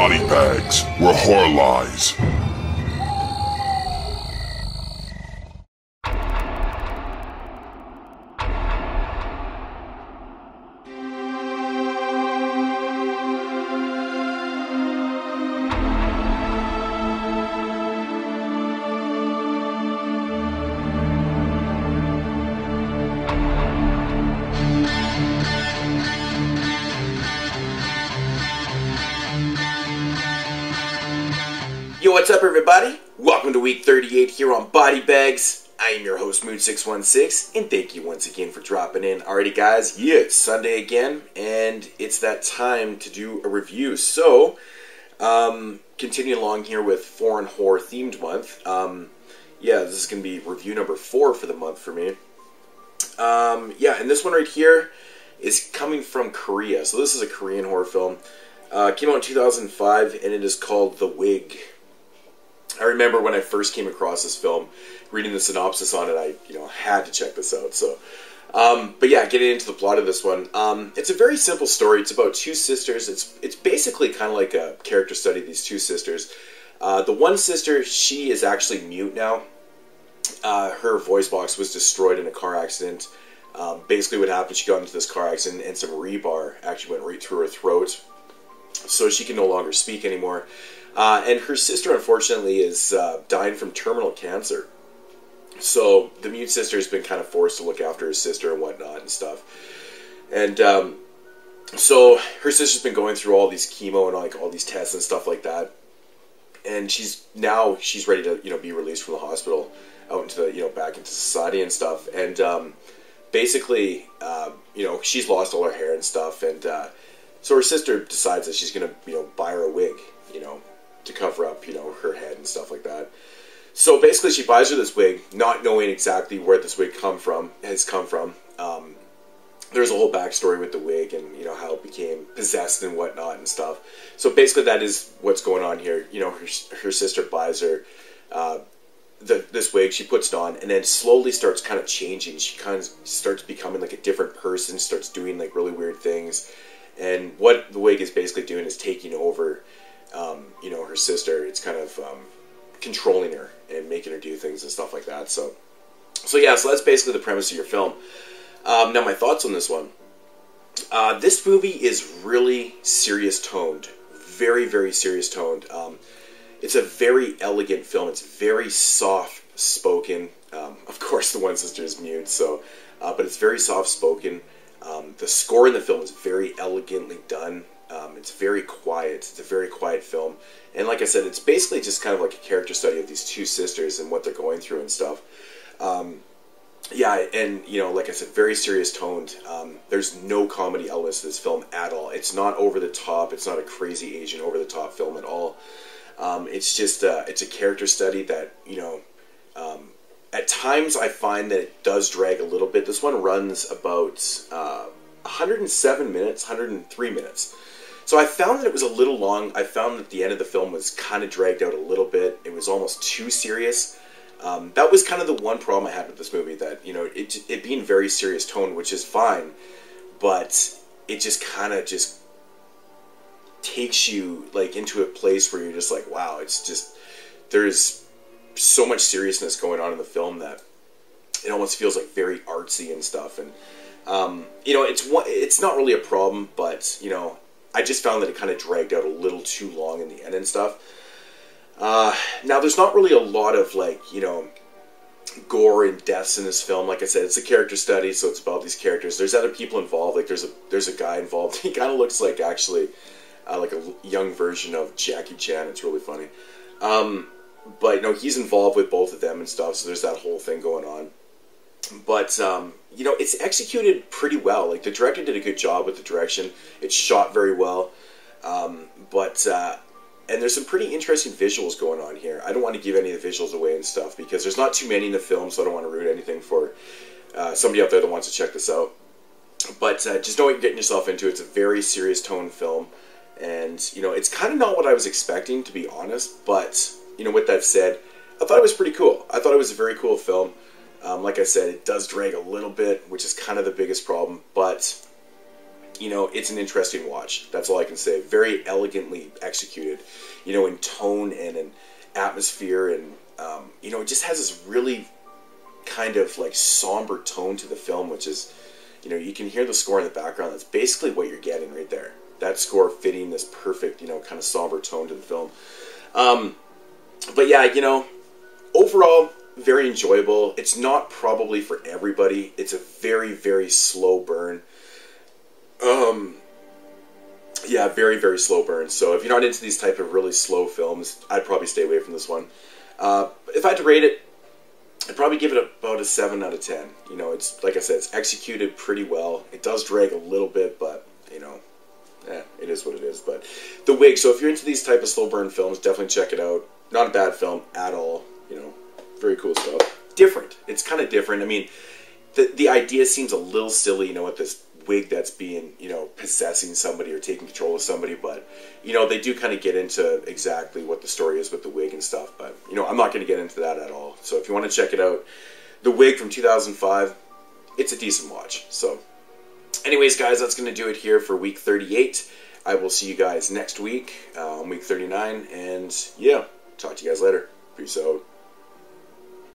body bags where horror lies. Yo, what's up everybody? Welcome to week 38 here on Body Bags. I am your host Moodz616, and thank you once again for dropping in. Alrighty guys, yeah, it's Sunday again, and it's that time to do a review. So, continuing along here with foreign horror themed month. Yeah, this is going to be review number 4 for the month for me. Yeah, and this one right here is coming from Korea. So this is a Korean horror film. Came out in 2005, and it is called The Wig. I remember when I first came across this film, reading the synopsis on it, I had to check this out. So, but yeah, getting into the plot of this one, it's a very simple story. It's about two sisters. It's basically kind of like a character study of these two sisters. The one sister, she is actually mute now. Her voice box was destroyed in a car accident. Basically, what happened? She got into this car accident, and some rebar actually went right through her throat, so she can no longer speak anymore. And her sister, unfortunately, is dying from terminal cancer. So the mute sister has been kind of forced to look after her sister and whatnot and stuff. And so her sister's been going through all these chemo and like all these tests and stuff like that. And she's ready to be released from the hospital out into the back into society and stuff. And basically she's lost all her hair and stuff. And so her sister decides that she's gonna buy her a wig, to cover up, her head and stuff like that. So basically she buys her this wig, not knowing exactly where this wig has come from. There's a whole backstory with the wig and, how it became possessed and whatnot and stuff. So basically that is what's going on here. Her sister buys her this wig, she puts it on, and then slowly starts kind of changing. She kind of starts becoming like a different person, starts doing like really weird things. And what the wig is basically doing is taking over her sister. It's kind of controlling her and making her do things and stuff like that. So that's basically the premise of your film. Now my thoughts on this one. This movie is really serious toned. Very, very serious toned. It's a very elegant film. It's very soft spoken. Of course the one sister is mute, so but it's very soft spoken. The score in the film is very elegantly done. It's very quiet. It's a very quiet film. And like I said, it's basically just kind of like a character study of these two sisters and what they're going through and stuff. Yeah, and like I said, very serious toned. There's no comedy elements to this film at all. It's not over the top. It's not a crazy Asian over the top film at all. It's just it's a character study that at times I find that it does drag a little bit. This one runs about 107 minutes, 103 minutes. So I found that it was a little long. I found that the end of the film was kind of dragged out a little bit. It was almost too serious. That was kind of the one problem I had with this movie, that it being very serious tone, which is fine, but it just kind of just takes you like into a place where you're just like, wow, it's just, there's so much seriousness going on in the film that it almost feels like very artsy and stuff. And it's not really a problem, but I just found that it kind of dragged out a little too long in the end and stuff. Now there's not really a lot of like gore and deaths in this film. Like I said, it's a character study, so it's about these characters. There's other people involved. Like there's a guy involved. He kind of looks like actually like a young version of Jackie Chan. It's really funny. But he's involved with both of them and stuff. So there's that whole thing going on. But it's executed pretty well. Like the director did a good job with the direction. It's shot very well. And there's some pretty interesting visuals going on here. I don't want to give any of the visuals away and stuff because there's not too many in the film, so I don't want to ruin anything for somebody out there that wants to check this out. But just know what you're getting yourself into. It's a very serious tone film, and it's kind of not what I was expecting, to be honest. But with that said, I thought it was pretty cool. I thought it was a very cool film. Like I said, it does drag a little bit, which is kind of the biggest problem. But you know, it's an interesting watch. That's all I can say. Very elegantly executed, you know, in tone and in atmosphere, and you know, it just has this really kind of like somber tone to the film, which is, you know, you can hear the score in the background. That's basically what you're getting right there. That score fitting this perfect, you know, kind of somber tone to the film. But yeah, you know, overall, very enjoyable. It's not probably for everybody. It's a very, very slow burn. Yeah, very, very slow burn. So if you're not into these type of really slow films, I'd probably stay away from this one. If I had to rate it, I'd probably give it about a 7 out of 10. You know, it's, like I said, it's executed pretty well. It does drag a little bit, but, you know, it is what it is. But The Wig, so if you're into these type of slow burn films, definitely check it out. Not a bad film at all, you know, very cool stuff. Different. It's kind of different. I mean, the idea seems a little silly, you know, with this wig that's being, you know, possessing somebody or taking control of somebody, but, you know, they do kind of get into exactly what the story is with the wig and stuff, but, you know, I'm not going to get into that at all. So if you want to check it out, The Wig from 2005, it's a decent watch. So anyways, guys, that's going to do it here for week 38. I will see you guys next week on week 39, and yeah, talk to you guys later. Peace out.